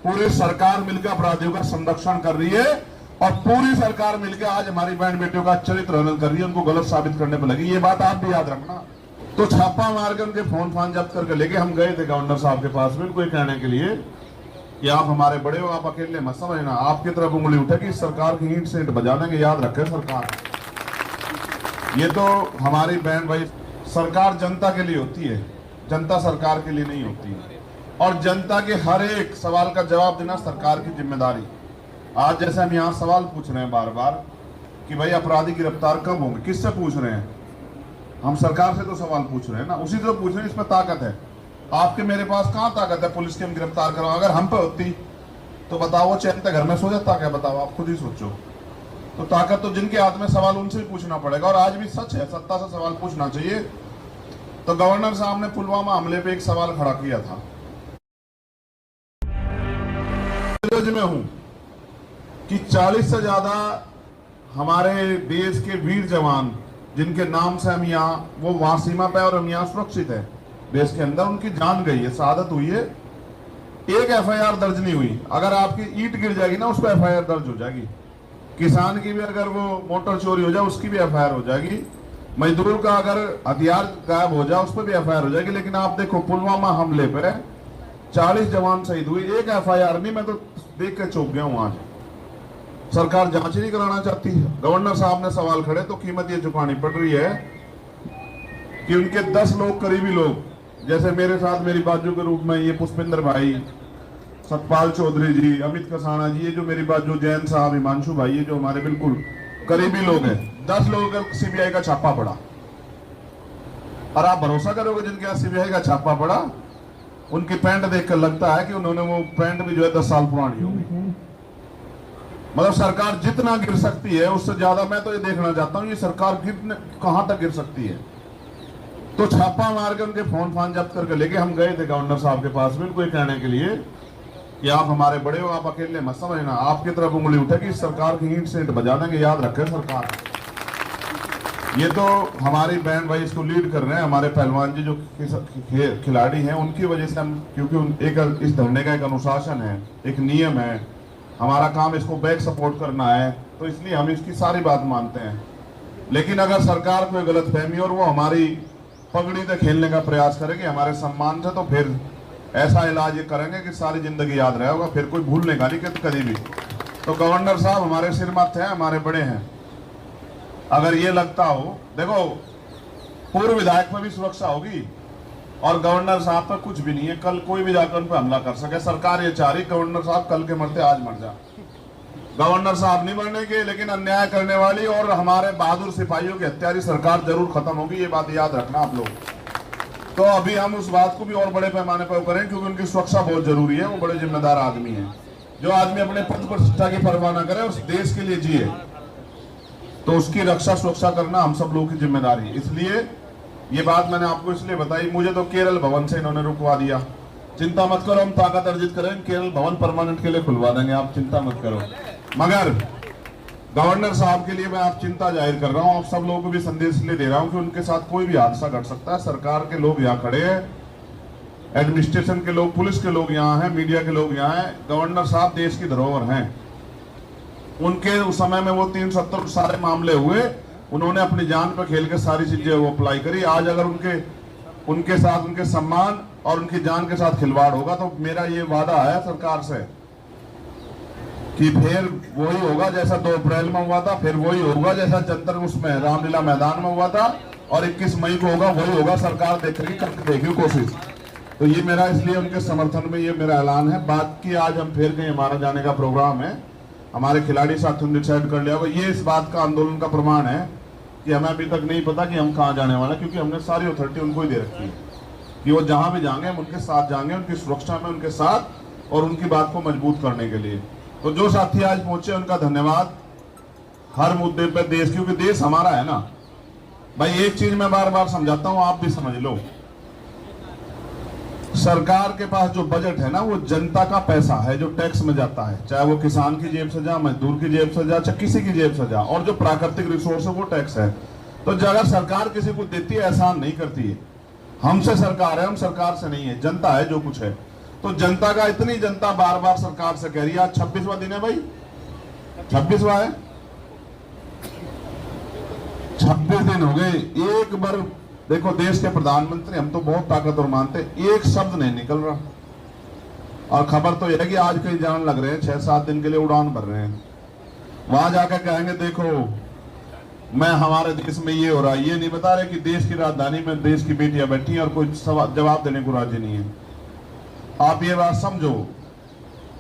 पूरी सरकार मिलकर अपराधियों का संरक्षण कर रही है और पूरी सरकार मिलकर आज हमारी बहन बेटियों का चरित्र हनन कर रही है, उनको गलत साबित करने पर लगी। ये बात आप भी याद रखना। तो छापा मार के उनके फोन जब्त करके लेके हम गए थे गवर्नर साहब के पास में, उनको कहने के लिए कि आप हमारे बड़े हो, आप अकेले मत समझना, आपकी तरफ उंगली उठेगी सरकार की ईंट से ईंट बजा देंगे, याद रखे सरकार। ये तो हमारी बहन भाई, सरकार जनता के लिए होती है, जनता सरकार के लिए नहीं होती है। और जनता के हर एक सवाल का जवाब देना सरकार की जिम्मेदारी। आज जैसे हम यहाँ सवाल पूछ रहे हैं बार बार कि भाई अपराधी गिरफ्तार कब होंगे, किससे पूछ रहे हैं? हम सरकार से तो सवाल पूछ रहे हैं ना, उसी से पूछ रहे हैं। इसमें ताकत है आपके मेरे पास, कहाँ ताकत है पुलिस की हम गिरफ्तार करो? अगर हम पे होती तो बताओ वो चैन से घर में सो जाता क्या? बताओ, आप खुद ही सोचो। तो ताकत तो जिनके हाथ में, सवाल उनसे ही पूछना पड़ेगा। और आज भी सच है, सत्ता से सवाल पूछना चाहिए। तो गवर्नर साहब ने पुलवामा हमले पे एक सवाल खड़ा किया था। में हूं कि 40 से ज्यादा हमारे देश के वीर जवान जिनके नाम से हम यहाँ, वो वहां सीमा पे और हम यहाँ सुरक्षित है देश के अंदर, उनकी जान गई है, शहादत हुई है। एक एफआईआर दर्ज नहीं हुई। अगर आपकी ईंट गिर जाएगी ना, उस पर एफआईआर दर्ज हो जाएगी। किसान की भी अगर वो मोटर चोरी हो जाए उसकी भी एफआईआर हो जाएगी। मजदूर का अगर हथियार गायब हो जाए उस पर भी एफआईआर हो जाएगी। लेकिन आप देखो पुलवामा हमले पे 40 जवान शहीद हुए, एक एफआईआर नहीं। मैं तो देख के चौंक गया हूं। आज सरकार जांच नहीं कराना चाहती। गवर्नर साहब ने सवाल खड़े तो कीमत ये चुकानी पड़ रही है कि उनके 10 लोग, करीबी लोग, जैसे मेरे साथ मेरी बाजू के रूप में ये पुष्पेंद्र भाई, सतपाल चौधरी जी, अमित कसाना जी, ये जो मेरी बाजू, जैन साहब, हिमांशु भाई, ये जो हमारे बिल्कुल करीबी लोग हैं, 10 लोगों का सीबीआई का छापा पड़ा। और आप भरोसा करोगे जिनके यहाँ सीबीआई का छापा पड़ा, उनकी पैंट देखकर लगता है कि उन्होंने, वो पैंट भी जो है 10 साल पुरानी होगी। मतलब सरकार जितना गिर सकती है उससे ज्यादा मैं तो ये देखना चाहता हूं ये सरकार कहां तक गिर सकती है। तो छापा मार के उनके फोन जब्त करके लेके हम गए थे गवर्नर साहब के पास में, उनको कहने के लिए कि आप हमारे बड़े हो, आप अकेले मत समझना, आपकी तरफ उंगली उठेगी सरकार की ईंट से ईंट बजा देंगे, याद रखे सरकार। ये तो हमारी बहन भाई इसको लीड कर रहे हैं, हमारे पहलवान जी जो खिलाड़ी हैं, उनकी वजह से हम, क्योंकि एक इस धरने का एक अनुशासन है, एक नियम है, हमारा काम इसको बैक सपोर्ट करना है, तो इसलिए हम इसकी सारी बात मानते हैं। लेकिन अगर सरकार को गलतफहमी और वो हमारी पगड़ी से खेलने का प्रयास करेगी हमारे सम्मान से, तो फिर ऐसा इलाज ये करेंगे कि सारी जिंदगी याद रहेगा, फिर कोई भूलने का नहीं कभी भी। तो गवर्नर साहब हमारे सिर मत हैं, हमारे बड़े हैं। अगर ये लगता हो, देखो पूर्व विधायक पर भी सुरक्षा होगी और गवर्नर साहब पर कुछ भी नहीं है। कल कोई भी जाकर उन पर हमला कर सके। सरकार ये चाह रही गवर्नर साहब कल के मरते आज मर जा। गवर्नर साहब नहीं मरने के, लेकिन अन्याय करने वाली और हमारे बहादुर सिपाहियों की हत्यारी सरकार जरूर खत्म होगी, ये बात याद रखना आप लोग। तो अभी हम उस बात को भी और बड़े पैमाने पर करें, क्योंकि उनकी सुरक्षा बहुत जरूरी है। वो बड़े जिम्मेदार आदमी है। जो आदमी अपने पद प्रतिष्ठा की परवाह न करे, उस देश के लिए जिए, तो उसकी रक्षा सुरक्षा करना हम सब लोगों की जिम्मेदारी है। इसलिए ये बात मैंने आपको इसलिए बताई। मुझे तो केरल भवन से इन्होंने रुकवा दिया। चिंता मत करो, हम ताकत अर्जित करें, केरल भवन परमानेंट के लिए खुलवा देंगे, आप चिंता मत करो। मगर गवर्नर साहब के लिए मैं आप चिंता जाहिर कर रहा हूं, आप सब लोगों को भी संदेश इसलिए दे रहा हूं कि उनके साथ कोई भी हादसा घट सकता है। सरकार के लोग यहाँ खड़े हैं, एडमिनिस्ट्रेशन के लोग, पुलिस के लोग यहाँ हैं, मीडिया के लोग यहाँ हैं। गवर्नर साहब देश की धरोहर हैं। उनके उस समय में वो 370 सारे मामले हुए, उन्होंने अपनी जान पर खेल के सारी चीजें वो अप्लाई करी। आज अगर उनके साथ उनके सम्मान और उनकी जान के साथ खिलवाड़ होगा, तो मेरा ये वादा है सरकार से कि फिर वही होगा जैसा 2 अप्रैल में हुआ था, फिर वही होगा जैसा जंतर उसमें रामलीला मैदान में हुआ था, और 21 मई को होगा, वही होगा। सरकार देख रही, करके देगी कोशिश। तो ये मेरा, इसलिए उनके समर्थन में ये मेरा ऐलान है। बात की आज हम फिर कहीं हमारा जाने का प्रोग्राम है, हमारे खिलाड़ी साथियों ने डिसाइड कर लिया होगा। ये इस बात का आंदोलन का प्रमाण है कि हमें अभी तक नहीं पता कि हम कहाँ जाने वाले, क्योंकि हमने सारी अथॉरिटी उनको ही दे रखी है कि वो जहां भी जाएंगे हम उनके साथ जाएंगे, उनकी सुरक्षा में उनके साथ, और उनकी बात को मजबूत करने के लिए। तो जो साथी आज पहुंचे उनका धन्यवाद। हर मुद्दे पर देश, क्योंकि देश हमारा है ना भाई। एक चीज मैं बार बार समझाता हूं, आप भी समझ लो। सरकार के पास जो बजट है ना, वो जनता का पैसा है जो टैक्स में जाता है, चाहे वो किसान की जेब से जा, मजदूर की जेब से जा, चाहे किसी की जेब से जा। और जो प्राकृतिक रिसोर्स है वो टैक्स है। तो अगर सरकार किसी को देती है, एहसान नहीं करती है। हमसे सरकार है, हम सरकार से नहीं है, जनता है जो कुछ है। तो जनता का, इतनी जनता बार बार सरकार से कह रही है, आज 26वां दिन है भाई, 26वां है, 26 दिन हो गए, एक बार देखो देश के प्रधानमंत्री, हम तो बहुत ताकतवर मानते, एक शब्द नहीं निकल रहा। और खबर तो यह है कि आज कहीं जान लग रहे हैं, 6-7 दिन के लिए उड़ान भर रहे हैं, वहां जाकर कहेंगे देखो मैं, हमारे देश में ये हो रहा है, ये नहीं बता रहे कि देश की राजधानी में देश की बेटियां बैठी हैं और कोई जवाब देने को राजी नहीं है। आप ये बात समझो,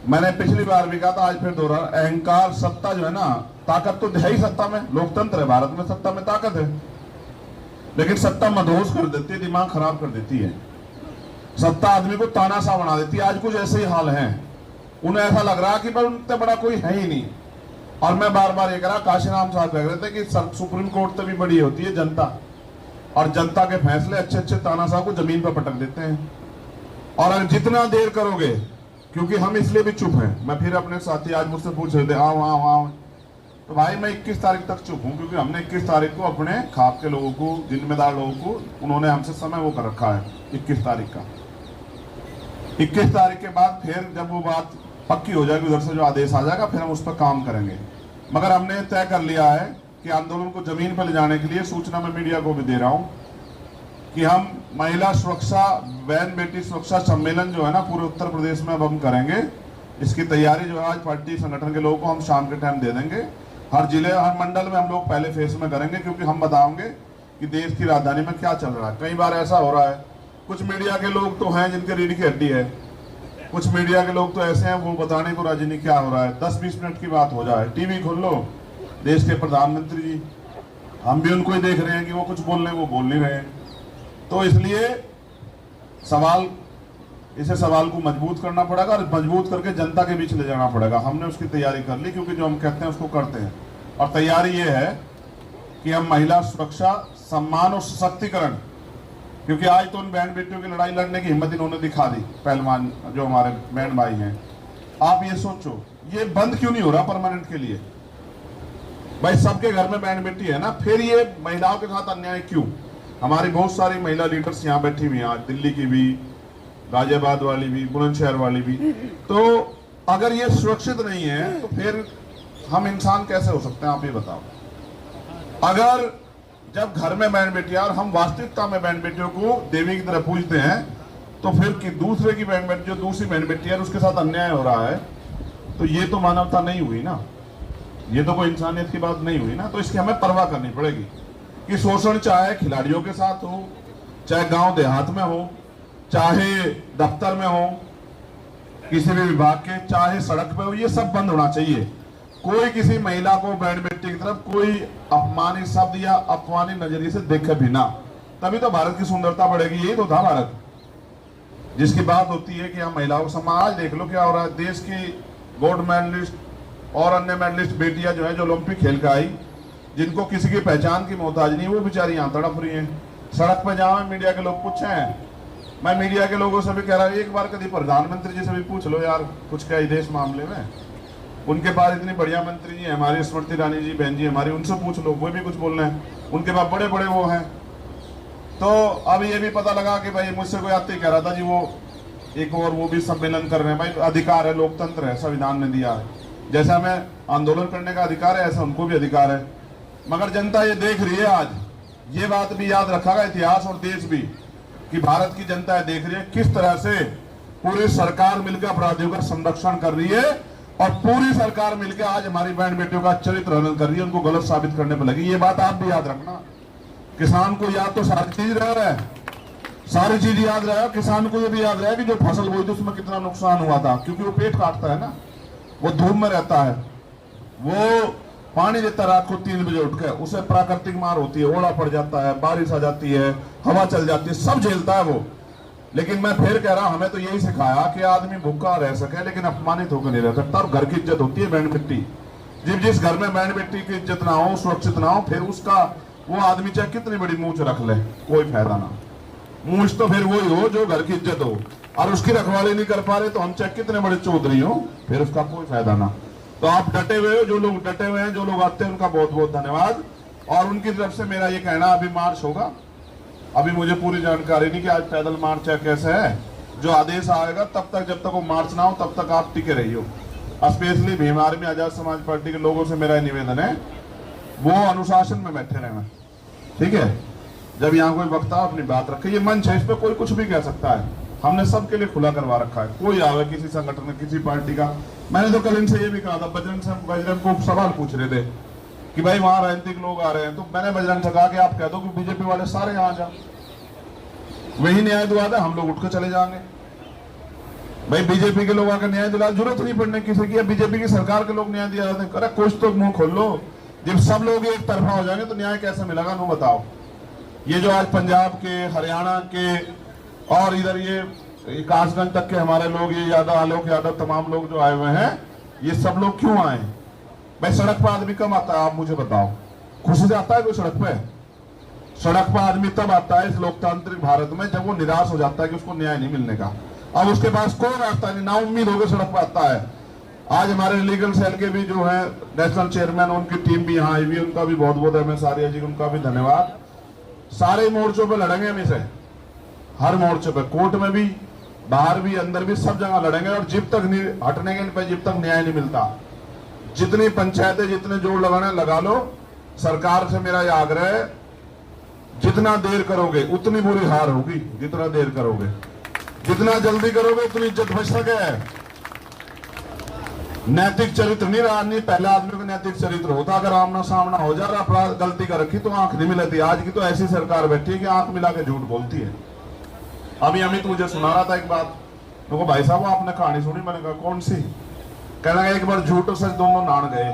मैंने पिछली बार भी कहा था, आज फिर दोहरा, अहंकार, सत्ता जो है ना, ताकत तो है ही सत्ता में, लोकतंत्र है भारत में, सत्ता में ताकत है, लेकिन सत्ता मदहोश कर देती है, दिमाग खराब कर देती है, सत्ता आदमी को तानाशाह बना देती है। आज कुछ ऐसे ही हाल हैं, उन्हें ऐसा लग रहा है कि भाई उनसे बड़ा कोई है ही नहीं। और मैं बार बार ये कह रहा, काशीराम साहब कह रहे थे कि सुप्रीम कोर्ट से भी बड़ी होती है जनता, और जनता के फैसले अच्छे अच्छे तानाशाह को जमीन पर पटक देते हैं। और अगर जितना देर करोगे, क्योंकि हम इसलिए भी चुप हैं, मैं फिर अपने साथी आज मुझसे पूछ रहे थे आओ आओ आओ, तो भाई मैं 21 तारीख तक चुप हूं, क्योंकि हमने 21 तारीख को अपने खाप के लोगों को, जिम्मेदार लोगों को, उन्होंने हमसे समय वो कर रखा है 21 तारीख का। 21 तारीख के बाद फिर जब वो बात पक्की हो जाएगी, उधर से जो आदेश आ जाएगा, फिर हम उस पर काम करेंगे। मगर हमने तय कर लिया है कि आंदोलन को जमीन पर ले जाने के लिए, सूचना मैं मीडिया को भी दे रहा हूं कि हम महिला सुरक्षा, बहन बेटी सुरक्षा सम्मेलन जो है ना, पूरे उत्तर प्रदेश में अब हम करेंगे। इसकी तैयारी जो है आज पार्टी संगठन के लोगों को हम शाम के टाइम दे देंगे। हर जिले, हर मंडल में हम लोग पहले फेज में करेंगे, क्योंकि हम बताएंगे कि देश की राजधानी में क्या चल रहा है। कई बार ऐसा हो रहा है, कुछ मीडिया के लोग तो हैं जिनके रीढ़ की हड्डी है, कुछ मीडिया के लोग तो ऐसे हैं वो बताने को राजी नहीं क्या हो रहा है। 10-20 मिनट की बात हो जाए, टीवी खोल लो, देश के प्रधानमंत्री जी, हम भी उनको ही देख रहे हैं कि वो कुछ बोल रहे हैं, वो बोल नहीं रहे हैं। तो इसलिए सवाल को मजबूत करना पड़ेगा, और मजबूत करके जनता के बीच ले जाना पड़ेगा। हमने उसकी तैयारी कर ली, क्योंकि जो हम कहते हैं उसको करते हैं। और तैयारी ये है कि हम महिला सुरक्षा, सम्मान और सशक्तिकरण, क्योंकि आज तो उन बहन बेटियों की लड़ाई लड़ने की हिम्मत इन्होंने दिखा दी, पहलवान जो हमारे बहन भाई हैं। आप ये सोचो, ये बंद क्यों नहीं हो रहा परमानेंट के लिए? भाई सबके घर में बहन बेटी है ना, फिर ये महिलाओं के साथ अन्याय क्यों? हमारी बहुत सारी महिला लीडर्स यहाँ बैठी हुई हैं, आज दिल्ली की भी, गाजियाबाद वाली भी, बुलंदशहर वाली भी। तो अगर ये सुरक्षित नहीं है तो फिर हम इंसान कैसे हो सकते हैं, आप ये बताओ। अगर जब घर में बहन बेटियां, और हम वास्तविकता में बहन बेटियों को देवी की तरह पूजते हैं, तो फिर कि दूसरे की बहन बेटी, जो दूसरी बहन बेटी है उसके साथ अन्याय हो रहा है, तो ये तो मानवता नहीं हुई ना, ये तो कोई इंसानियत की बात नहीं हुई ना। तो इसकी हमें परवाह करनी पड़ेगी कि शोषण चाहे खिलाड़ियों के साथ हो, चाहे गांव देहात में हो, चाहे दफ्तर में हो, किसी भी विभाग के, चाहे सड़क पे हो, ये सब बंद होना चाहिए। कोई किसी महिला को, बहन बेटी की तरफ कोई अपमानित शब्द या अपमानित नजरिए से देखे भी ना, तभी तो भारत की सुंदरता बढ़ेगी। यही तो था भारत, जिसकी बात होती है कि हम महिलाओं को समाज, देख लो क्या हो रहा है। देश की गोल्ड मेडलिस्ट और अन्य मेडलिस्ट बेटियां जो है, जो ओलंपिक खेल के आई, जिनको किसी की पहचान की मोहताज नहीं, वो बेचारी यहाँ तड़प रही है। सड़क पर जाओ, मीडिया के लोग पूछें, मैं मीडिया के लोगों से भी कह रहा हूँ, एक बार कभी प्रधानमंत्री जी से भी पूछ लो यार कुछ क्या देश मामले में। उनके पास इतनी बढ़िया मंत्री जी हमारी स्मृति ईरानी जी, बहन जी हमारी, उनसे पूछ लो, वो भी कुछ बोल रहे हैं। उनके पास बड़े बड़े वो हैं। तो अब ये भी पता लगा कि भाई मुझसे कोई आते ही कह रहा था जी, वो एक और वो भी सम्मेलन कर रहे हैं। भाई अधिकार है, लोकतंत्र है, संविधान ने दिया है, जैसा हमें आंदोलन करने का अधिकार है ऐसा उनको भी अधिकार है। मगर जनता ये देख रही है, आज ये बात भी याद रखेगा इतिहास और देश भी, कि भारत की जनता ये देख रही है किस तरह से पूरी सरकार मिलकर अपराधियों का संरक्षण कर रही है, और पूरी सरकार मिलकर आज हमारी बहन बेटियों का चरित्र हनन कर रही है, उनको गलत साबित करने पर लगी। ये बात आप भी याद रखना। किसान को याद तो सारी चीज रह रहा है, सारी चीज याद रहा है। किसान को ये भी याद रहा है कि जो फसल बोई थी उसमें कितना नुकसान हुआ था, क्योंकि वो पेट काटता है ना, वो धूप में रहता है, वो पानी देता रात को 3 बजे उठ के, उसे प्राकृतिक मार होती है, ओला पड़ जाता है, बारिश आ जाती है, हवा चल जाती है, सब झेलता है वो। लेकिन मैं फिर कह रहा हूं, हमें तो यही सिखाया कि आदमी भूखा रह सके लेकिन अपमानित होकर नहीं रह सकता। और घर की इज्जत होती है बहन बेटी। जिस घर में बहन बेटी की इज्जत ना हो, सुरक्षित ना हो, फिर उसका वो आदमी चाहे कितनी बड़ी मूंछ रख ले, कोई फायदा ना। मूंछ तो फिर वही हो जो घर की इज्जत हो, और उसकी रखवाली नहीं कर पा रहे तो हम चाहे कितने बड़े चौधरी हो, फिर उसका कोई फायदा ना। तो आप डटे हुए हो, जो लोग डटे हुए हैं, जो लोग आते हैं, उनका बहुत बहुत धन्यवाद। और उनकी तरफ से मेरा ये कहना, अभी मार्च होगा, अभी मुझे पूरी जानकारी नहीं कि आज पैदल मार्च है कैसे है, जो आदेश आएगा तब तक, जब तक वो मार्च ना हो तब तक आप टिके रहिए। Specially Bhim army Azad Samaj party के लोगों से मेरा निवेदन है, वो अनुशासन में बैठे रहना, ठीक है। जब यहाँ कोई वक्ता अपनी बात रखे, ये मंच है, इस पर कोई कुछ भी कह सकता है, हमने सबके लिए खुला करवा रखा है। कोई आवे किसी संगठन किसी पार्टी का, मैंने तो कल इनसे ये भी कहा था, बजरंग को सवाल पूछ रहे थे कि भाई वहां राजनीतिक लोग आ रहे हैं, तो मैंने बजरंग से कहा कि आप कह दो कि बीजेपी वाले सारे यहाँ जाओ, वही न्याय दिला दे, हम लोग उठ कर चले जाएंगे। भाई बीजेपी के लोग आकर न्याय दिला, जरूरत नहीं पड़ने किसी की, बीजेपी की सरकार के लोग न्याय दिला दें। अरे कुछ तो मुंह खोल लो, जब सब लोग एक तरफा हो जाएंगे तो न्याय कैसे मिलेगा, नो बताओ। ये जो आज पंजाब के, हरियाणा के और इधर ये कासगंज तक के हमारे लोग, ये यादव, आलोक यादव, तमाम लोग जो आए हुए हैं, ये सब लोग क्यों आए? भाई सड़क पर आदमी कम आता है, आप मुझे बताओ, खुशी से आता है कोई सड़क पे? सड़क पर आदमी तब आता है इस लोकतांत्रिक भारत में जब वो निराश हो जाता है कि उसको न्याय नहीं मिलने का। अब उसके पास कौन रास्ता नहीं, ना उम्मीद होकर सड़क पर आता है। आज हमारे लीगल सेल के भी जो है नेशनल चेयरमैन, उनकी टीम भी यहाँ आई हुई, उनका भी बहुत बहुत MS आर्या जी, उनका भी धन्यवाद। सारे मोर्चों पे लड़ेंगे हम इसे, हर मोर्चे पे, कोर्ट में भी, बाहर भी, अंदर भी, सब जगह लड़ेंगे। और जब तक नहीं हटने इन पे, जब तक न्याय नहीं मिलता, जितनी पंचायतें, जितने जोड़ लगाना लगा लो। सरकार से मेरा यह आग्रह है, जितना देर करोगे उतनी बुरी हार होगी, जितना देर करोगे, जितना जल्दी करोगे उतनी इज्जत बच सके। नैतिक चरित्र नहीं रहा, नहीं पहले आदमी को नैतिक चरित्र होता, अगर आमना सामना हो जा रहा, अपराध गलती कर रखी तो आंख नहीं मिलती। आज की तो ऐसी सरकार बैठी है कि आंख मिला के झूठ बोलती है। अभी अमित मुझे सुना रहा था एक बात, तो भाई साहब आपने कहानी सुनी? मैंने कहा कौन सी? कहना एक बार झूठ और सच दोनों नान गए,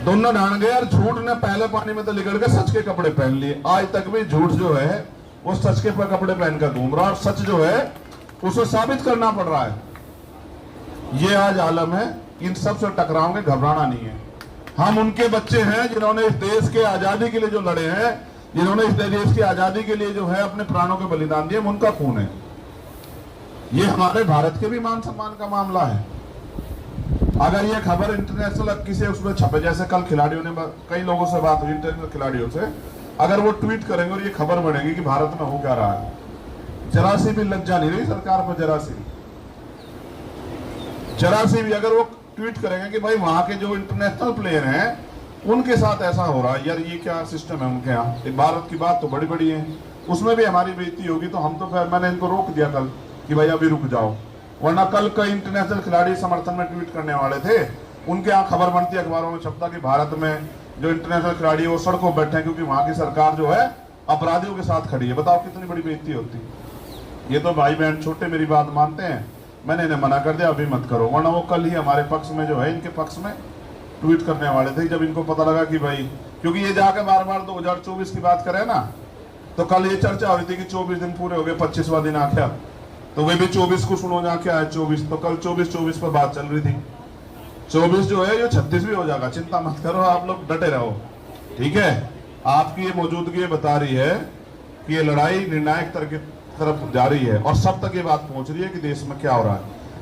दोनों नान गए, और झूठ ने पहले पानी में तो लिगड़ के सच के कपड़े पहन लिए। आज तक भी झूठ जो है वो सच के कपड़े पहनकर घूम रहा, और सच जो है उसे साबित करना पड़ रहा है। ये आज आलम है, इन सब से टकराओगे, घबराना नहीं है। हम उनके बच्चे हैं जिन्होंने इस देश के आजादी के लिए जो लड़े हैं, जिन्होंने इस देश की आजादी के लिए जो है अपने प्राणों के बलिदान दिए, उनका खून है। ये हमारे भारत के भी मान सम्मान का मामला है। अगर ये खबर इंटरनेशनल किसी उसमें छपे, जैसे कल खिलाड़ियों ने, कई लोगों से बात हुई इंटरनेशनल खिलाड़ियों से, अगर वो ट्वीट करेंगे और ये खबर बढ़ेगी कि भारत में हो क्या रहा है, जरा सी भी लज्जा नहीं रही सरकार को, जरा सी भी अगर वो ट्वीट करेंगे कि भाई वहां के जो इंटरनेशनल प्लेयर हैं उनके साथ ऐसा हो रहा है, यार ये क्या सिस्टम है उनके यहाँ। भारत की बात तो बड़ी बड़ी है, उसमें भी हमारी बेइज्जती होगी, तो हम तो फिर मैंने इनको रोक दिया कल कि भाई अभी रुक जाओ, वरना कल कई इंटरनेशनल खिलाड़ी समर्थन में ट्वीट करने वाले थे, उनके यहाँ खबर बनती अखबारों में छपता कि भारत में जो इंटरनेशनल खिलाड़ी है वो सड़कों पर बैठे हैं क्योंकि वहां की सरकार जो है अपराधियों के साथ खड़ी है। बताओ कितनी बड़ी बेइज्जती होती। ये तो भाई बहन छोटे मेरी बात मानते हैं, मैंने इन्हें मना कर दिया अभी मत करो, वरना वो कल ही हमारे पक्ष में जो है इनके पक्ष में ट्वीट करने वाले थे। जब इनको पता लगा कि भाई, क्योंकि ये जाकर बार बार 2024 की बात करे ना, तो कल ये चर्चा हो रही थी कि 24 दिन पूरे हो गए, 25वां दिन आ गया, तो वे भी 24 को सुनो जा क्या है 24, तो कल 24 पर बात चल रही थी। 24 जो है ये 36 भी हो जाएगा, चिंता मत करो, आप लोग डटे रहो, ठीक है। आपकी ये मौजूदगी बता रही है कि ये लड़ाई निर्णायक तरफ जारी है और सब तक ये बात पहुंच रही है कि देश में क्या हो रहा है।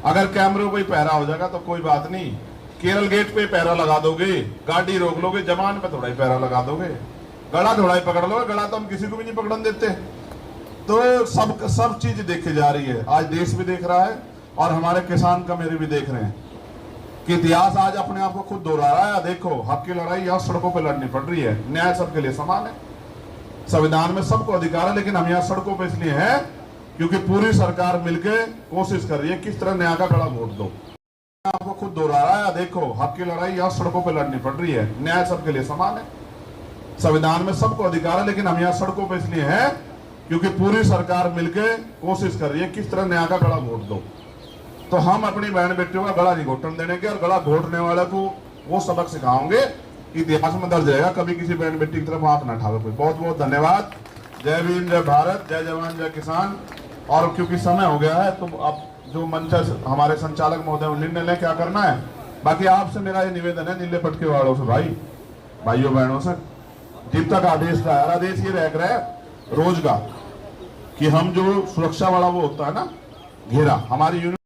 अगर कैमरे पे पहरा हो जाएगा तो कोई बात नहीं, केरल गेट पे पहरा लगा दोगे, गाड़ी रोक लोगे, जमान पे थोड़ा ही पहरा लगा दोगे, गला थोड़ा ही पकड़ लोगे, गला तो हम किसी को भी नहीं पकड़न देते। तो सब चीज देखी जा रही है, आज देश भी देख रहा है और हमारे किसान का मेरे भी देख रहे हैं कि इतिहास आज अपने आप को खुद दोहरा रहा है। देखो हक की लड़ाई यहाँ सड़कों पर लड़नी पड़ रही है, न्याय सबके लिए समान है, संविधान में सबको अधिकार है, लेकिन हम यहाँ सड़कों पे इसलिए हैं क्योंकि पूरी सरकार मिलके कोशिश कर रही है किस तरह न्याय का गला घोट दो। आपको खुद दोहरा रहा है, देखो हक की लड़ाई यहाँ सड़कों पे लड़नी पड़ रही है, न्याय सबके लिए समान है, संविधान में सबको अधिकार है, लेकिन हम यहाँ सड़कों पे इसलिए हैं क्योंकि पूरी सरकार मिलके कोशिश कर रही है किस तरह न्याय का गला घोट दो। तो हम अपनी बहन बेटियों का गला नहीं घोटने देने के, और गला घोटने वाले को वो सबक सिखाओगे, इतिहास में दर्ज रहेगा, कभी किसी बहन बेटी की तरफ आंख ना उठाओ। बहुत बहुत धन्यवाद। जय भीम, जय भारत, जय जवान, जय किसान। और क्योंकि समय हो गया है तो अब जो मंच हमारे संचालक महोदय निर्णय लें क्या करना है। बाकी आपसे मेरा ये निवेदन है नीले पटके वालों से, भाइयों बहनों से, जब तक आदेश का आदेश ये रह रहा है रोज का कि हम जो सुरक्षा वाला वो होता है ना घेरा, हमारी यूनिट